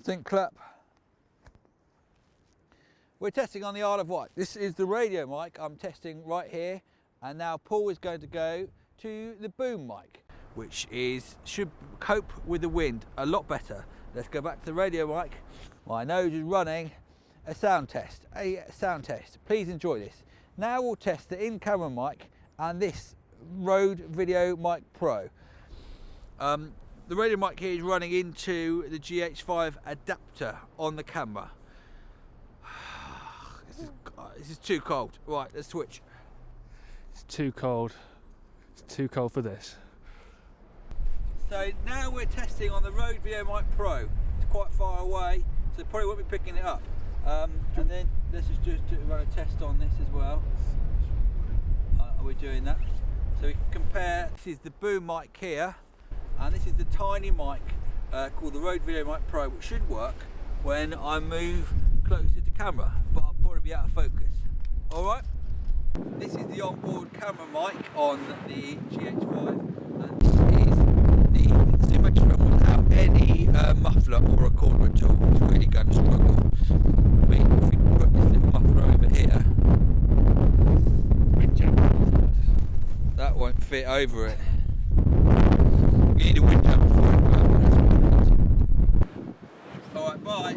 Think clap. We're testing on the Isle of Wight. This is the radio mic I'm testing right here, and now Paul is going to go to the boom mic, which should cope with the wind a lot better. Let's go back to the radio mic. My nose is running. A sound test. Please enjoy this. Now we'll test the in-camera mic and this Rode VideoMic Pro. The radio mic here is running into the GH5 adapter on the camera. This is too cold. Right, let's switch. It's too cold. It's too cold for this. So now we're testing on the Rode VideoMic Pro. It's quite far away, so probably won't be picking it up. And then let's just run a test on this as well. Are we doing that? So we can compare. This is the boom mic here, and this is the tiny mic called the Rode VideoMic Pro, which should work when I move closer to camera, but I'll probably be out of focus. All right. This is the onboard camera mic on the GH5, and this is the zoom microphone without any muffler or recorder at all. It's really going to struggle. I mean, if we put this little muffler over here, that won't fit over it. You need a windjammer for it. Alright, bye.